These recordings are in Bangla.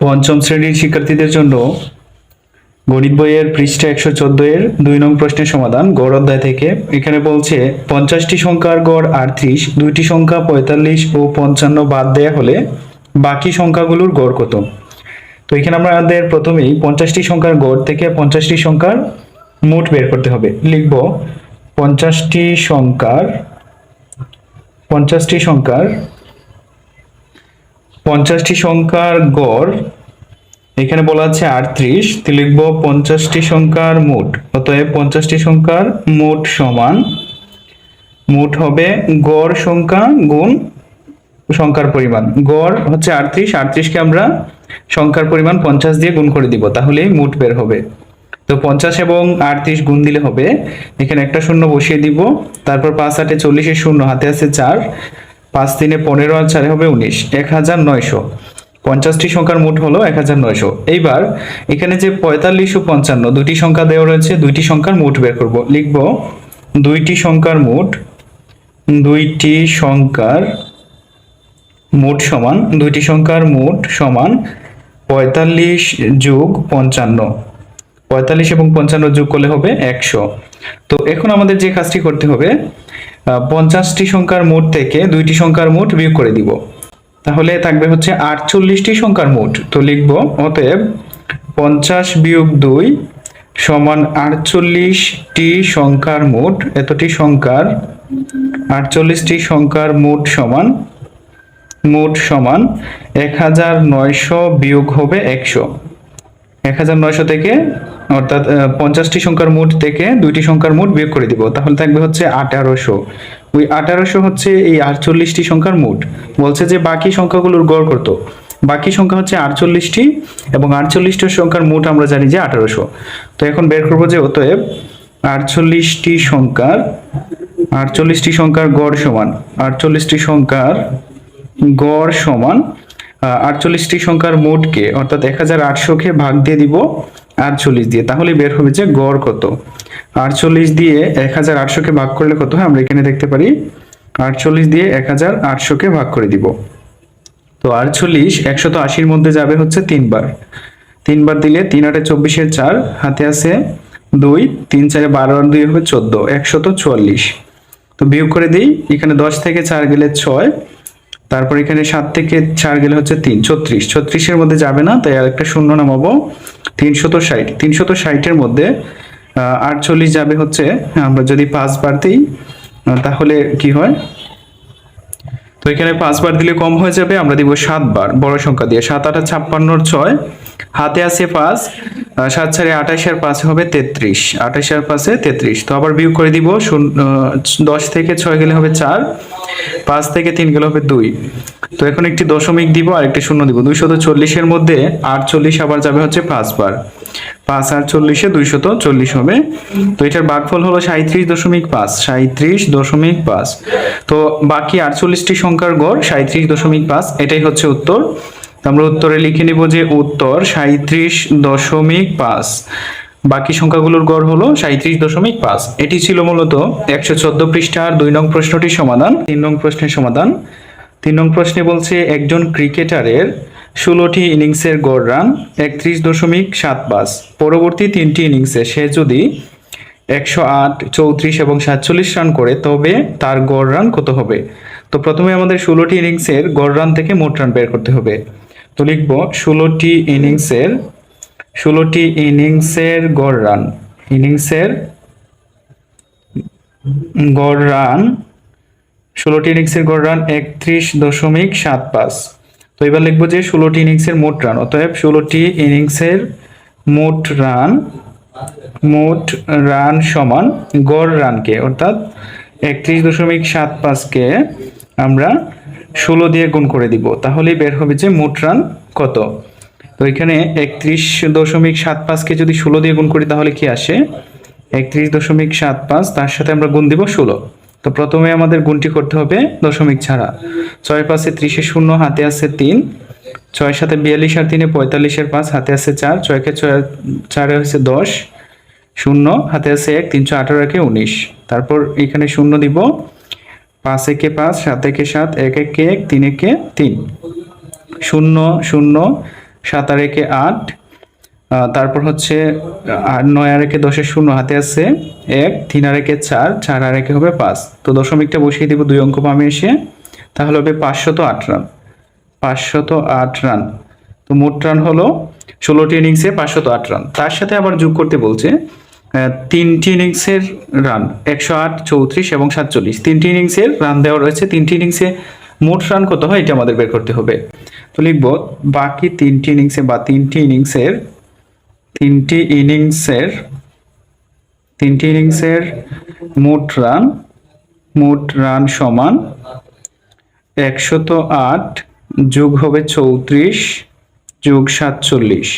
পঞ্চম শ্রেণীর শিক্ষার্থীদের জন্য গণিত বইয়ের পৃষ্ঠা 114 এর 2 নং প্রশ্নের সমাধান গড় অধ্যায় থেকে। এখানে বলছে 50টি সংখ্যার গড় 38, দুইটি সংখ্যা 45 ও 55 বাদ দেয়া হলে বাকি সংখ্যাগুলোর গড় কত। তো এখানে আমাদের প্রথমেই 50টি সংখ্যার গড় থেকে 50টি সংখ্যার মোট বের করতে হবে। লিখব 50টি সংখ্যার গড়, এখানে বলা আছে 38, তো লিখব 50টি সংখ্যার মোট। অতএব 50টি সংখ্যার মোট সমান, মোট হবে গড় সংখ্যা গুণ সংখ্যার পরিমাণ। গড় হচ্ছে 38 কে আমরা সংখ্যার পরিমাণ 50 দিয়ে গুণ করে দিব, তাহলেই মোট বের হবে। তো 50 এবং 38 গুণ দিলে হবে, এখানে একটা শূন্য বসিয়ে দিব, তারপর 5 8 40 এর শূন্য হাতে আছে 4, 5 3 15 আর 4 হবে 19, 1900। 50টি সংখ্যার মোট হলো 1900। এইবার এখানে যে 45 ও 55 দুটি সংখ্যা দেওয়া রয়েছে, দুইটি সংখ্যার মোট বের করব। লিখব দুইটি সংখ্যার মোট সমান, দুইটি সংখ্যার মোট সমান 45 যোগ 55। 45 এবং 55 যোগ করলে হবে 100। তো এখন আমাদের যে কাজটি করতে হবে, 50টি সংখ্যার মোট থেকে দুইটি সংখ্যার মোট বিয়োগ করে দিব, তাহলে থাকবে হচ্ছে 48টি সংখ্যার মোট। তো লিখব অতএব 50 বিয়োগ 2 সমান 48টি সংখ্যার মোট। এতটি সংখ্যার 48টি সংখ্যার মোট সমান 1900 বিয়োগ হবে 100। 1900 থেকে, অর্থাৎ 50টি সংখ্যার মোট থেকে দুইটি সংখ্যার মোট বিয়োগ করে দিব, তাহলে থাকবে হচ্ছে 1800। ওই 1800 হচ্ছে এই 48টি সংখ্যার মোট। বলছে যে বাকি সংখ্যাগুলোর গড় কত। বাকি সংখ্যা হচ্ছে 48টি এবং 48টি সংখ্যার মোট আমরা জানি যে 1800। তো এখন বের করব যে অতএব 48টি সংখ্যার গড় সমান 48টি সংখ্যার মোটকে, অর্থাৎ 1800কে ভাগ দিয়ে দিব 48 দিয়ে, তাহলে বের হবে যে গড় কত। 48 দিয়ে 1800কে ভাগ করলে কত হয় আমরা এখানে দেখতে পারি। 48 দিয়ে 1800কে ভাগ করে দিব। তো 48 180-র মধ্যে যাবে হচ্ছে 3 বার। 3 বার দিলে 3 8 24 এর 4 হাতে আছে 2, 3 4 12 আর 2 হবে 14, 144। তো বিয়োগ করে দিই, এখানে 10 থেকে 4 গেলে 6, তারপর এখানে 7 থেকে 4 গেলে হচ্ছে 3, 36। 36 এর মধ্যে যাবে না, তাই আরেকটা শূন্য নামাবো। 360, 360 এর মধ্যে 48 যাবে হচ্ছে, আমরা যদি 5 বার দিই তাহলে কি হয়, তো এখানে 5 বার দিলে কম হয়ে যাবে, আমরা দিব 7 বার বড় সংখ্যা দিয়ে। 7 8 56 6 হাতে আছে 5, 7 4 28 আর 5 হবে 33, 28 আর 5 33। তো আবার বিয়োগ করে দিব, 10 থেকে 6 গেলে হবে 4, 5 থেকে 3 গেলে হবে 2। তো এখন একটি দশমিক দিব আর একটি শূন্য দিব। 240 এর মধ্যে 48 আবার যাবে হচ্ছে 5 বার, 5 আর 40 240 হবে। তো এটার ভাগফল হলো 37.5, 37.5। তো বাকি 48টি সংখ্যার গড় 37.5, এটাই হচ্ছে উত্তর। আমরা উত্তরে লিখে নিব যে উত্তর 37.5। বাকি সংখ্যাগুলোর গড় হলো 37.5। এটি ছিল মূলত 114 পৃষ্ঠার 2 নং প্রশ্নটির সমাধান। 3 নং প্রশ্নের সমাধান। 3 নং প্রশ্নে বলছে একজন ক্রিকেটারের 16টি ইনিংসের গড় রান 31.75। পরবর্তী 3টি ইনিংসে সে যদি 108, 34 এবং 47 রান করে, তবে তার গড় রান কত হবে। তো প্রথমে আমাদের 16টি ইনিংসের গড় রান থেকে মোট রান বের করতে হবে। তো লিখব 16টি ইনিংসের গড় রান, 16টি ইনিংসের গড় রান 31.75। তো এবার লিখবো যে 16টি ইনিংসের মোট রান। অতএব 16টি ইনিংসের মোট রান সমান গড় রানকে, অর্থাৎ 31.75কে আমরা 16 দিয়ে গুণ করে দিব, তাহলেই বের হবে যে মোট রান কত। তো এখানে 31.75কে যদি 16 দিয়ে গুণ করি তাহলে কি আসে, 31.75, তার সাথে আমরা গুণ দিব 16। তো প্রথমে আমাদের গুণটি করতে হবে দশমিক ছাড়া। 6 5 30 এর শূন্য হাতে আছে 3, 6 7 42 আর 3 45 এর 5 হাতে আছে 4, 6 কে 4 হচ্ছে 10, শূন্য হাতে আছে 1, 3 18 একে 19। তারপর এখানে শূন্য দিব, 5 একে 5, 7 একে 7, 1 একে 1, 3 একে 3, 0 0 7 আর 1 8, তারপর হচ্ছে 9 আর 1 10 শূন্য হাতে আছে 1, 3 আর 1 4, 4 আর 1 হবে 5। তো দশমিকটা বসিয়ে দিব 2 অঙ্ক পামে এসে, তাহলে হবে 508 রান। 508 রান। তো মোট রান হলো 16টি ইনিংসে 508 রান। তার সাথে আবার যোগ করতে বলছে 3টি ইনিংসের রান 108, 34 এবং 47। 3টি ইনিংসের রান দেওয়া রয়েছে, 3টি ইনিংসে মোট রান কত হয় এটা আমাদের বের করতে হবে। তো লিখবো বাকি 3টি ইনিংসে বা 3টি ইনিংসের মোট রান সমান 108 যোগ হবে 34 যোগ 47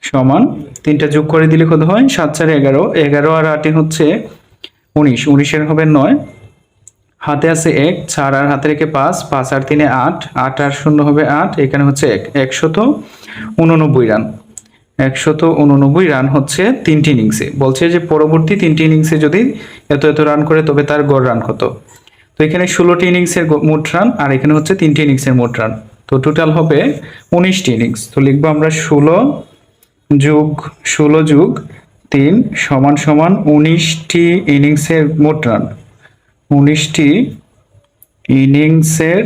সমান 3টা যোগ করে দিলে কত হয় 7 4 11, 11 আর 8 হচ্ছে 19, 19 এর হবে 9, হাতে আছে 1, 4 আর হাতে রেখে 5, 5 আর 3 8, 8 আর 0 হবে 8, এখানে হচ্ছে 1, 189 রান। 189 রান হচ্ছে 3টি ইনিংসে। বলছে যে পরবর্তী 3টি ইনিংসে যদি এত রান করে তবে তার গড় রান কত। তো এখানে 16টি ইনিংসের মোট রান আর এখানে হচ্ছে 3টি ইনিংসের মোট রান, তো টোটাল হবে 19টি ইনিংস। তো লিখবো আমরা 16 যোগ 3 সমান 19টি ইনিংসের মোট রান। 19টি ইনিংসের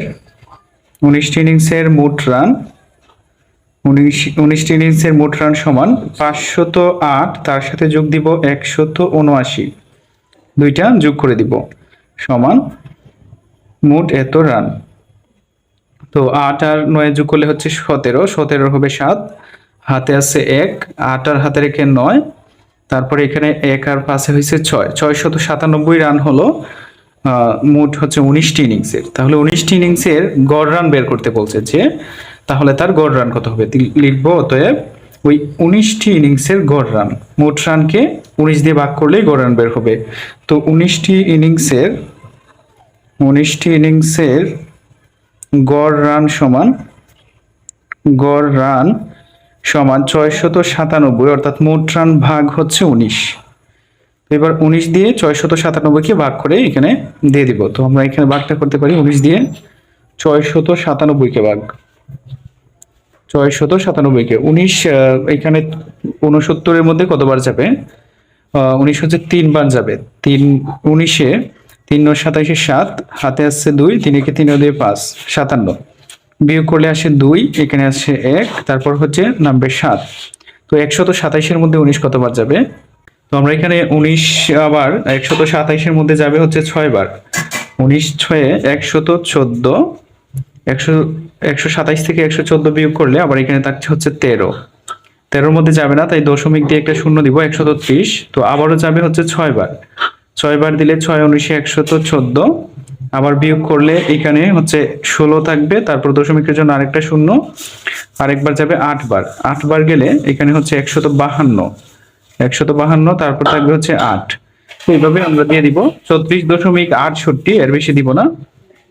মোট রান 19টি ইনিংসের মোট রান সমান 508, তার সাথে যোগ দিব 179, দুইটা যোগ করে দিব সমান মোট এত রান। তো 8 আর 9 যোগ করলে হচ্ছে 17, 17 হবে 7, হাতে আছে 1, 8 আর হাতে রেখে 9, তারপরে এখানে 1 আর 5 হয়েছে 6, 697 রান হলো মোট হচ্ছে 19টি ইনিংসের। তাহলে 19টি ইনিংসের গড় রান বের করতে বলছে যে, তাহলে তার গড় রান কত হবে। লিখবো অতএব ওই 19টি ইনিংসের গড় রান, মোট রানকে 19 দিয়ে ভাগ করলেই গড় রান বের হবে। তো 19টি ইনিংসের গড় রান সমান 697, অর্থাৎ মোট রান ভাগ হচ্ছে 19। এবার 19 দিয়ে 697কে ভাগ করে এখানে দিয়ে দিব। তো আমরা এখানে ভাগটা করতে পারি 19 দিয়ে 697কে ভাগ, 697কে 19 এখানে 69 মধ্যে কতবার যাবে, 19 হচ্ছে 3 বার যাবে। 3 19-এ 3 × 27 7, হাতে আসছে 2, 3 × 3 দিয়ে 5, 57, বিয়োগ করলে আসে 2, এখানে আসে 1, তারপর হচ্ছে নামবে 7। তো 127-এর মধ্যে 19 কতবার যাবে, তো আমরা এখানে 19 আবার 127-এর মধ্যে যাবে হচ্ছে 6 বার। 19 6 114, 127 থেকে 114 বিয়োগ করলে আবার এখানে থাকছে হচ্ছে 13, 13-এর মধ্যে যাবে না, তাই দশমিক দিয়ে একটা শূন্য দিব, 130। তো আবারও যাবে হচ্ছে 6 বার, 6 বার দিলে 6 19 114, আবার বিয়োগ করলে এখানে হচ্ছে 16 থাকবে, তারপর দশমিকের জন্য আরেকটা শূন্য, আরেকবার যাবে 8 বার, 8 বার গেলে এখানে হচ্ছে 152, তারপর থাকবে হচ্ছে 8। তো এইভাবে আমরা দিয়ে দিব 34.68, এর বেশি দিব না।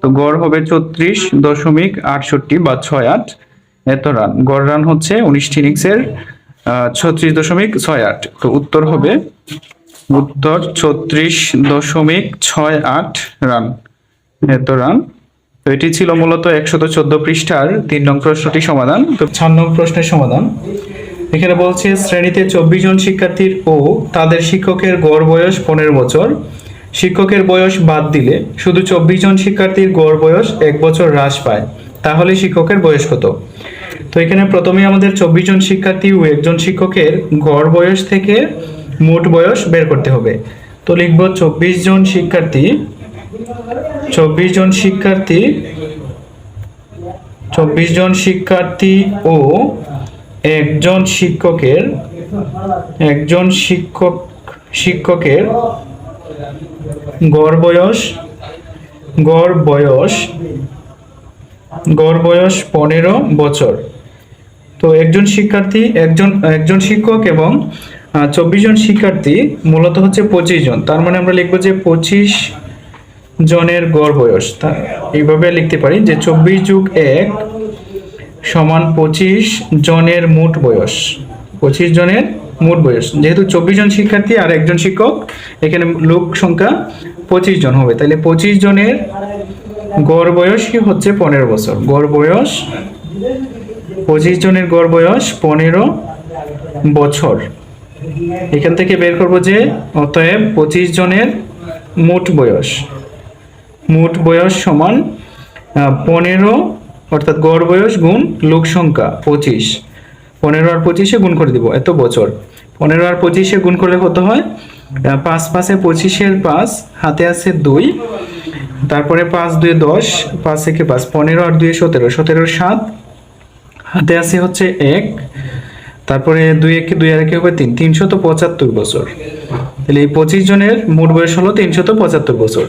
তো গড় হবে 34.68 বা 68 এত রান। গড় রান হচ্ছে 19টি ইনিংসের 36.68। তো উত্তর হবে 36.68 রান, এত রান। তো এটি ছিল মূলত 114 পৃষ্ঠার 3 নং প্রশ্নটি সমাধান। তো 4 নং প্রশ্নের সমাধান এখানে বলছে, শ্রেণীতে 24 জন শিক্ষার্থীর ও তাদের শিক্ষকের গড় বয়স 15 বছর। শিক্ষকের বয়স বাদ দিলে শুধু 24 জন শিক্ষার্থীর গড় বয়স 1 বছর হ্রাস পায়, তাহলে শিক্ষকের বয়স কত। তো এখানে প্রথমে আমাদের 24 জন শিক্ষার্থী ও একজন শিক্ষকের গড় বয়স থেকে মোট বয়স বের করতে হবে। তো লিখব 24 জন শিক্ষার্থী ও একজন শিক্ষকের গড় বয়স 15 বছর। তো একজন শিক্ষক এবং 24 জন শিক্ষার্থী মূলত হচ্ছে 25 জন, তার মানে আমরা লিখবো যে 25 জনের গড় বয়স। এইভাবে লিখতে পারি যে 24 যোগ 1 সমান 25 জনের মোট বয়স। 25 জনের মোট বয়স, যেহেতু 24 জন শিক্ষার্থী আর একজন শিক্ষক, এখানে লোক সংখ্যা 25 জন হবে, তাহলে 25 জনের গড় বয়স কি হচ্ছে 15 বছর। গড় বয়স 25 জনের গড় বয়স 15 বছর। এখান থেকে বের করব যে অতএব 25 জনের মোট বয়স সমান 15 অর্থাৎ গড় বয়স গুণ লোক সংখ্যা 25। 15 আর 25-এ গুণ করে দিব, এত বছর। 15 আর 25-এ গুণ করলে কত হয়? 5 5-এ 25-এর 5, হাতে আছে 2, তারপরে 5 2 10, 5 একে 5, 15 আর 2 17, 17 7, হাতে আছে হচ্ছে 1, তারপরে 2 একে 2 আর একে হবে 3, 375 বছর। তাহলে এই 25 জনের মোট বয়স হলো 375 বছর।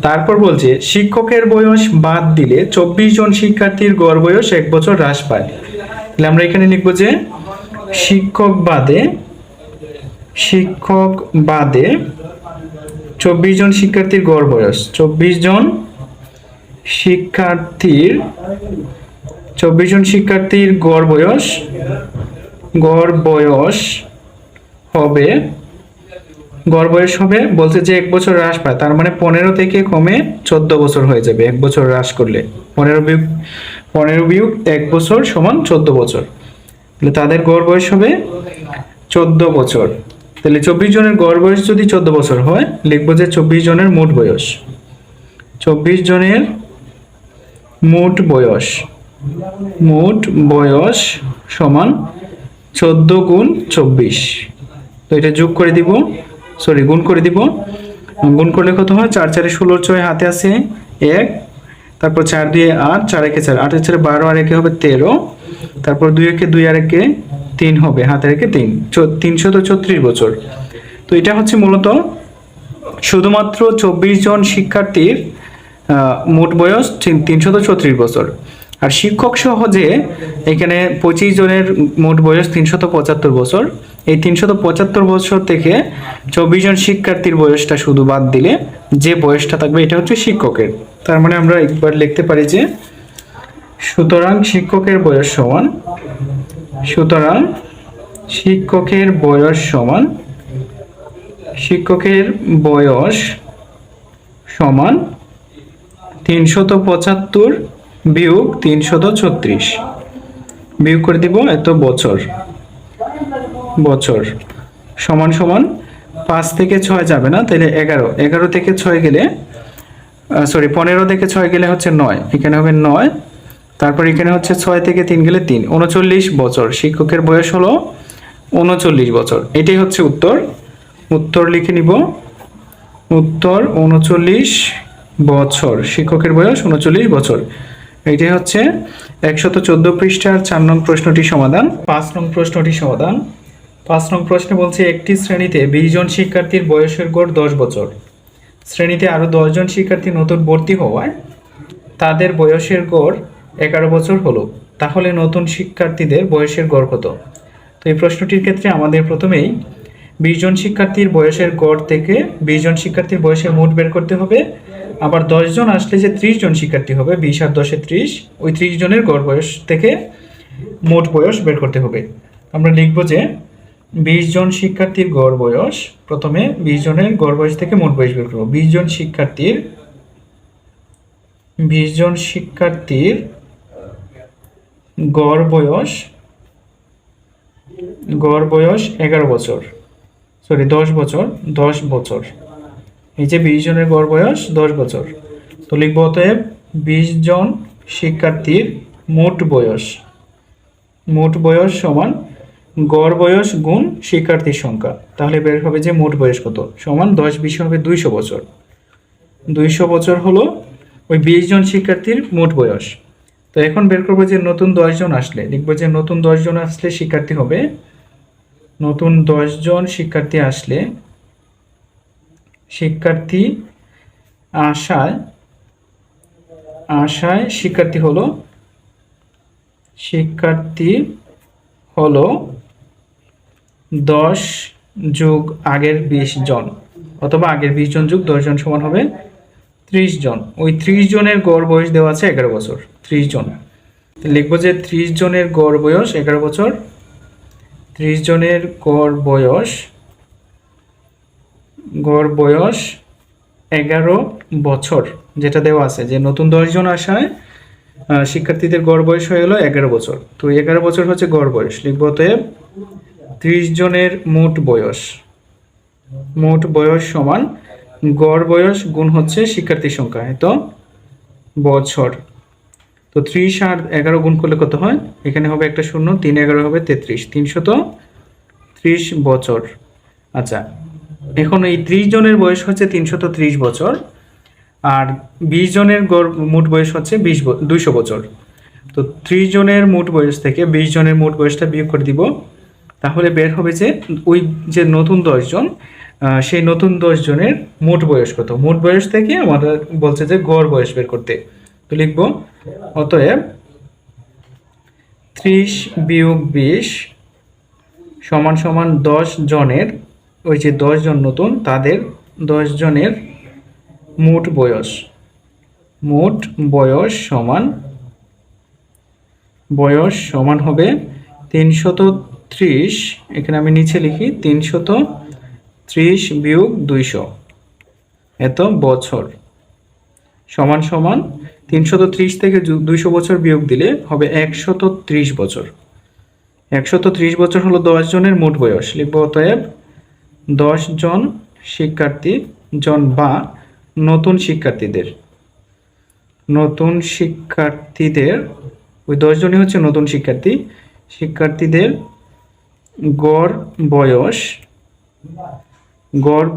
তারপর বলছে শিক্ষকের বয়স বাদ দিলে 24 জন শিক্ষার্থীর গড় বয়স 1 বছর হ্রাস পায়। তাহলে আমরা এখানে লিখবো যে শিক্ষক বাদে 24 জন শিক্ষার্থীর গড় বয়স, 24 জন শিক্ষার্থীর গড় বয়স হবে বলছে যে 1 বছর হ্রাস পায়, তার মানে 15 থেকে কমে 14 বছর হয়ে যাবে 1 বছর হ্রাস করলে। 15 বিয়োগ 1 বছর সমান 14 বছর। তাহলে তাদের গড় বয়স হবে 14 বছর। তাহলে 24 জনের গড় বয়স যদি 14 বছর হয়, লিখবো যে 24 জনের মোট বয়স, 24 জনের মোট বয়স সমান 14 গুণ 24। তো এটা যোগ করে দিব, গুণ করে দিব। গুণ করলে কত হয়? 4 4 16, 6 হাতে আছে 1, তারপর 4 2 8, 4 1 4, 8 4 12 আর একে হবে 13, তারপর 2 একে 2 আর একে 3 হবে, হাতে রেখে 3, 334 বছর। তো এটা হচ্ছে মূলত শুধুমাত্র 24 জন শিক্ষার্থীর মোট বয়স 334 বছর। আর শিক্ষক সহ যে এখানে 25 জনের মোট বয়স 375 বছর, এই 375 বছর থেকে 24 জন শিক্ষার্থীর বয়সটা শুধু বাদ দিলে যে বয়সটা থাকবে এটা হচ্ছে শিক্ষকের। তার মানে আমরা একবার লিখতে পারি যে সুতরাং শিক্ষকের বয়স সমান 375 বিয়োগ 336, বিয়োগ করে দিব এত বছর সমান 5 থেকে 6 যাবে না, তাহলে 11 থেকে 6 গেলে 15 থেকে 6 গেলে হচ্ছে 9, এখানে হবে 9, তারপর এখানে হচ্ছে 6 থেকে 3 গেলে 3, 39 বছর। শিক্ষকের বয়স হলো 39 বছর। এটাই হচ্ছে উত্তর লিখে নিব, উত্তর 39 বছর। শিক্ষকের বয়স 39 বছর। এটাই হচ্ছে 114 পৃষ্ঠার 4 নং প্রশ্নটির সমাধান। 5 নং প্রশ্নটি সমাধান। 5 নং প্রশ্নে বলছে একটি শ্রেণীতে 20 জন শিক্ষার্থীর বয়সের গড় 10 বছর। শ্রেণীতে আরো 10 জন শিক্ষার্থী নতুন ভর্তি হওয়ায় তাদের বয়সের গড় 11 বছর হলো। তাহলে নতুন শিক্ষার্থীদের বয়সের গড় কত? তো এই প্রশ্নটির ক্ষেত্রে আমাদের প্রথমেই 20 জন শিক্ষার্থীর বয়সের গড় থেকে 20 জন শিক্ষার্থীর বয়সের মোট বের করতে হবে। আবার 10 জন আসলে যে 30 জন শিক্ষার্থী হবে, 20 আর 10-এ 30, ওই 30 জনের গড় বয়স থেকে মোট বয়স বের করতে হবে। আমরা লিখব যে 20 জন শিক্ষার্থীর গড় বয়স, প্রথমে 20 জনের গড় বয়স থেকে মোট বয়স বের করব। 20 জন শিক্ষার্থীর গড় বয়স 11 বছর, 10 বছর। এই যে 20 জনের গড় বয়স 10 বছর। তো লিখব অতএব 20 জন শিক্ষার্থীর মোট বয়স সমান গড় বয়স গুণ শিক্ষার্থীর সংখ্যা। তাহলে বের হবে যে মোট বয়স কত, সমান 10 20 হবে 200 বছর। 200 বছর হলো ওই 20 জন শিক্ষার্থীর মোট বয়স। তো এখন বের করবো যে নতুন 10 জন আসলে, লিখবো যে নতুন 10 জন আসলে শিক্ষার্থী হবে, নতুন 10 জন শিক্ষার্থী আসলে আশায় শিক্ষার্থী হলো 10 যোগ আগের 20 জন, অথবা আগের 20 জন যোগ 10 জন সমান হবে 30 জন। ওই 30 জনের গড় বয়স দেওয়া আছে 11 বছর। 30 জন লিখবো যে 30 জনের গড় বয়স 11 বছর। 30 জনের গড় বয়স 11 বছর যেটা দেওয়া আছে, যে নতুন 10 জন আসায় শিক্ষার্থীদের গড় বয়স হয়ে গেল 11 বছর। তো 11 বছর হচ্ছে গড় বয়স, লিখব অতএব 30 জনের মোট বয়স সমান গড় বয়স গুণ হচ্ছে শিক্ষার্থীর সংখ্যা, তো বছর। তো 30 আর 11 গুণ করলে কত হয়, এখানে হবে একটা শূন্য, 3 11 হবে 33, 330 বছর। আচ্ছা, এখন এই 30 জনের বয়স হচ্ছে 330 বছর, আর 20 জনের গড় মোট বয়স হচ্ছে 200 বছর। তো 30 জনের মোট বয়স থেকে 20 জনের মোট বয়সটা বিয়োগ করে দিব, তাহলে বের হবে যে ওই যে নতুন 10 জন, সেই নতুন 10 জনের মোট বয়স কত। মোট বয়স থেকে আমাদের বলছে যে গড় বয়স বের করতে, তো লিখব অতএব 30 বিয়োগ 20 সমান সমান 10 জনের, ওই যে 10 জন নতুন তাদের 10 জনের মোট বয়স সমান হবে 330, এখানে আমি নিচে লিখি 330 বিয়োগ 200, এত বছর, সমান সমান 330 থেকে 200 বছর বিয়োগ দিলে হবে 130 বছর। 130 বছর হলো 10 জনের মোট বয়স, লিখব অতএব 10 জন শিক্ষার্থী জন বা নতুন শিক্ষার্থীদের ওই 10 জনই হচ্ছে নতুন শিক্ষার্থীদের গড়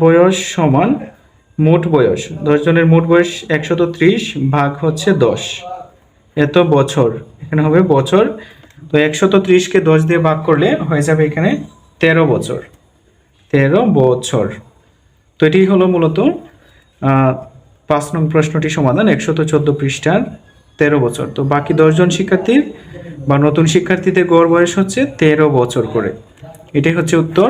বয়স সমান মোট বয়স, 10 জনের মোট বয়স 130 ভাগ হচ্ছে 10, এত বছর, এখানে হবে বছর। তো 130কে 10 দিয়ে ভাগ করলে হয়ে যাবে এখানে 13 বছর। তো এটি হলো মূলত 5 নং প্রশ্নটি সমাধান, 114 পৃষ্ঠার 13 বছর। তো বাকি 10 জন শিক্ষার্থীর বা নতুন শিক্ষার্থীদের গড় বয়স হচ্ছে 13 বছর করে, এটাই হচ্ছে উত্তর।